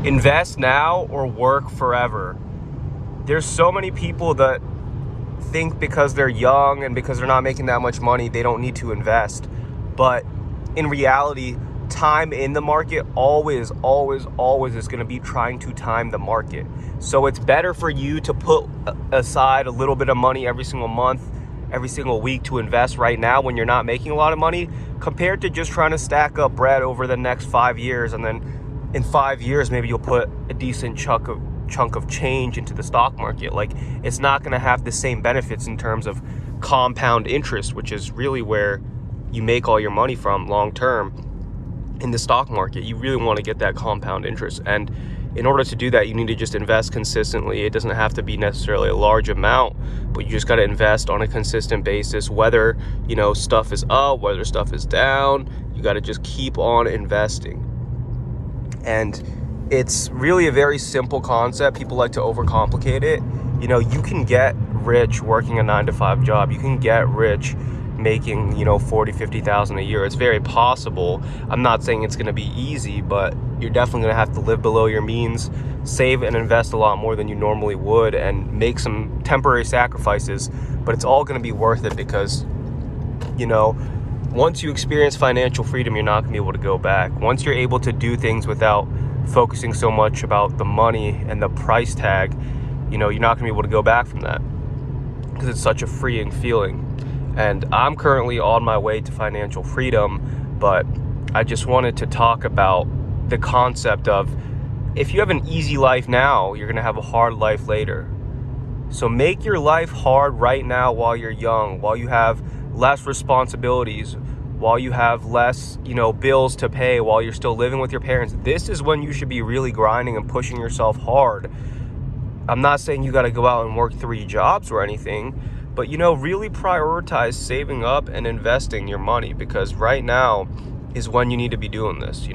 Invest now or work forever. There's so many people that think because they're young and because they're not making that much money, they don't need to invest. But in reality, time in the market always is going to be trying to time the market. So it's better for you to put aside a little bit of money every single month, every single week to invest right now when you're not making a lot of money, compared to just trying to stack up bread over the next 5 years. And then in 5 years, maybe you'll put a decent chunk of change into the stock market. Like, it's not going to have the same benefits in terms of compound interest, which is really where you make all your money from long term. In the stock market, you really want to get that compound interest, and in order to do that, you need to just invest consistently. It doesn't have to be necessarily a large amount, but you just got to invest on a consistent basis, whether stuff is up, whether stuff is down. You got to just keep on investing. And it's really a very simple concept. People like to overcomplicate it. You can get rich working a 9-to-5 job. You can get rich making 40,000-50,000 a year. It's very possible. I'm not saying it's going to be easy, but you're definitely going to have to live below your means, save and invest a lot more than you normally would, and make some temporary sacrifices. But it's all going to be worth it, because once you experience financial freedom, you're not going to be able to go back. Once you're able to do things without focusing so much about the money and the price tag, you're not going to be able to go back from that, because it's such a freeing feeling. And I'm currently on my way to financial freedom, but I just wanted to talk about the concept of, if you have an easy life now, you're going to have a hard life later. So make your life hard right now while you're young, while you have less responsibilities, while you have less, bills to pay, while you're still living with your parents. This is when you should be really grinding and pushing yourself hard. I'm not saying you got to go out and work 3 jobs or anything, but really prioritize saving up and investing your money, because right now is when you need to be doing this.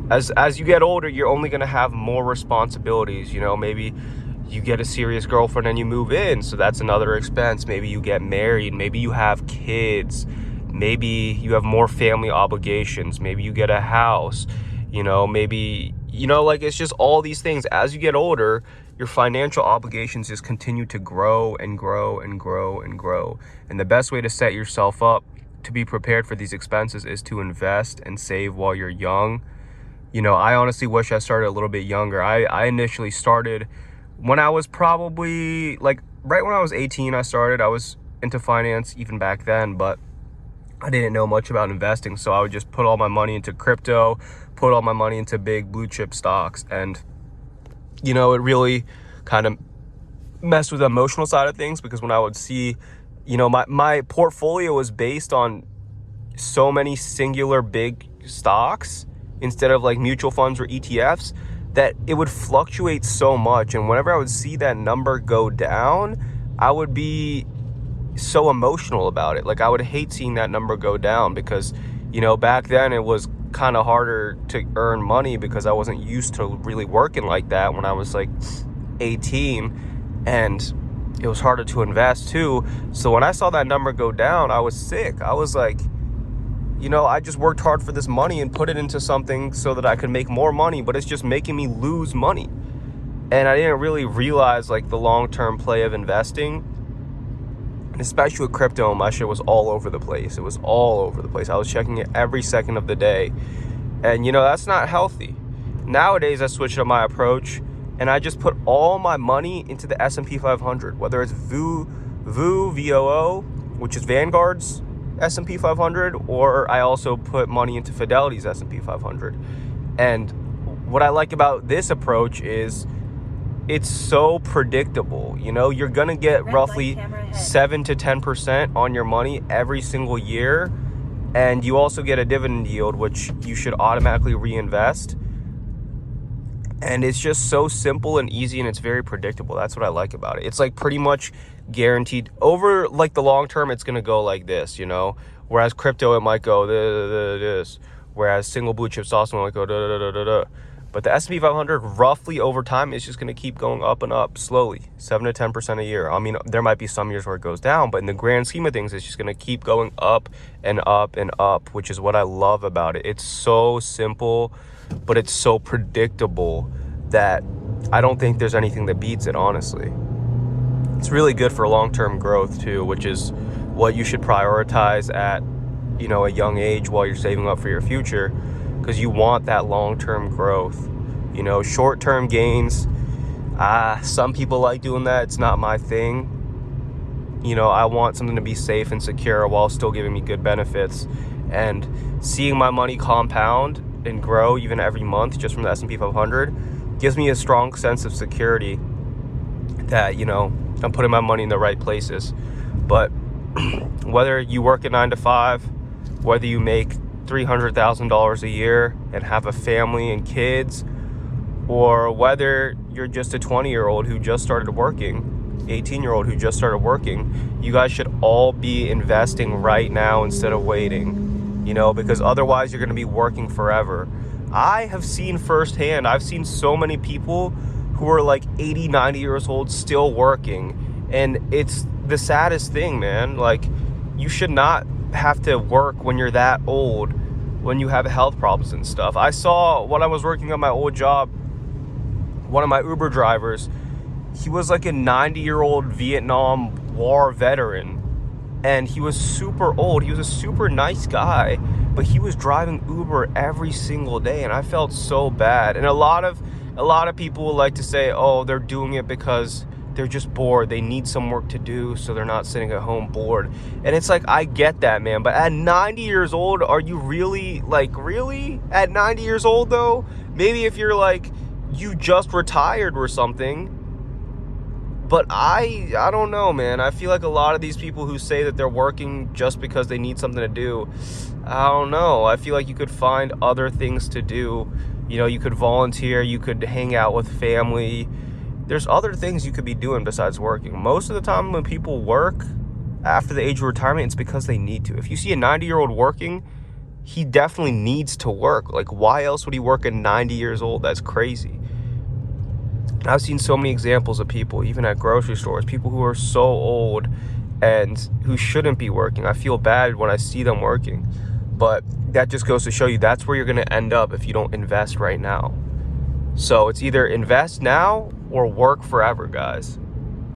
As you get older, you're only going to have more responsibilities. Maybe you get a serious girlfriend and you move in, so that's another expense. Maybe you get married, maybe you have kids, maybe you have more family obligations, maybe you get a house, maybe it's just all these things. As you get older, your financial obligations just continue to grow and grow and grow and grow. And the best way to set yourself up to be prepared for these expenses is to invest and save while you're young. I honestly wish I started a little bit younger. I initially started when I was probably right when I was 18. I was into finance even back then, but I didn't know much about investing. So I would just put all my money into crypto, put all my money into big blue chip stocks. And it really kind of messed with the emotional side of things, because when I would see, my portfolio was based on so many singular big stocks instead of mutual funds or ETFs, that it would fluctuate so much. And whenever I would see that number go down, I would be so emotional about it. I would hate seeing that number go down, because back then it was kind of harder to earn money, because I wasn't used to really working like that when I was 18, and it was harder to invest too. So when I saw that number go down, I was sick. I was like, I just worked hard for this money and put it into something so that I could make more money, but it's just making me lose money. And I didn't really realize the long-term play of investing. And especially with crypto, my shit was all over the place. It was all over the place. I was checking it every second of the day. And, that's not healthy. Nowadays, I switched up my approach, and I just put all my money into the S&P 500, whether it's VOO, which is Vanguard's S&P 500, or I also put money into Fidelity's S&P 500. And what I like about this approach is it's so predictable. You're going to get roughly 7 to 10% on your money every single year. And you also get a dividend yield, which you should automatically reinvest. And it's just so simple and easy, and it's very predictable. That's what I like about it. It's pretty much guaranteed. Over the long term, it's going to go like this, Whereas crypto, it might go this. Whereas single blue chip stocks might go da da da da da. But the S&P 500 roughly over time is just going to keep going up and up slowly, 7 to 10% a year. I mean, there might be some years where it goes down, but in the grand scheme of things, it's just going to keep going up and up and up, which is what I love about it. It's so simple, but it's so predictable that I don't think there's anything that beats it, honestly. It's really good for long-term growth too, which is what you should prioritize at, a young age while you're saving up for your future, because you want that long-term growth. Short-term gains, some people like doing that. It's not my thing. I want something to be safe and secure while still giving me good benefits, and seeing my money compound and grow even every month just from the S&P 500 gives me a strong sense of security that, I'm putting my money in the right places. But whether you work a 9 to 5, whether you make $300,000 a year and have a family and kids, or whether you're just a 20-year-old who just started working, 18-year-old who just started working, you guys should all be investing right now instead of waiting, because otherwise you're going to be working forever. I have seen firsthand, I've seen so many people who are like 80, 90 years old still working, and it's the saddest thing, man. Like, you should not have to work when you're that old, when you have health problems and stuff. I saw when I was working on my old job, one of my Uber drivers, he was like a 90-year-old Vietnam War veteran, and he was super old. He was a super nice guy, but he was driving Uber every single day, and I felt so bad. And a lot of people will like to say, oh, they're doing it because they're just bored. They need some work to do, so they're not sitting at home bored. And it's like, I get that, man. But at 90 years old, are you really, really? At 90 years old, though? Maybe if you're like, you just retired or something. But I don't know, man. I feel like a lot of these people who say that they're working just because they need something to do, I don't know. I feel like you could find other things to do. You could volunteer. You could hang out with family. There's other things you could be doing besides working. Most of the time when people work after the age of retirement, it's because they need to. If you see a 90-year-old working, he definitely needs to work. Like, why else would he work at 90 years old? That's crazy. I've seen so many examples of people, even at grocery stores, people who are so old and who shouldn't be working. I feel bad when I see them working. But that just goes to show you that's where you're going to end up if you don't invest right now. So it's either invest now or work forever, guys.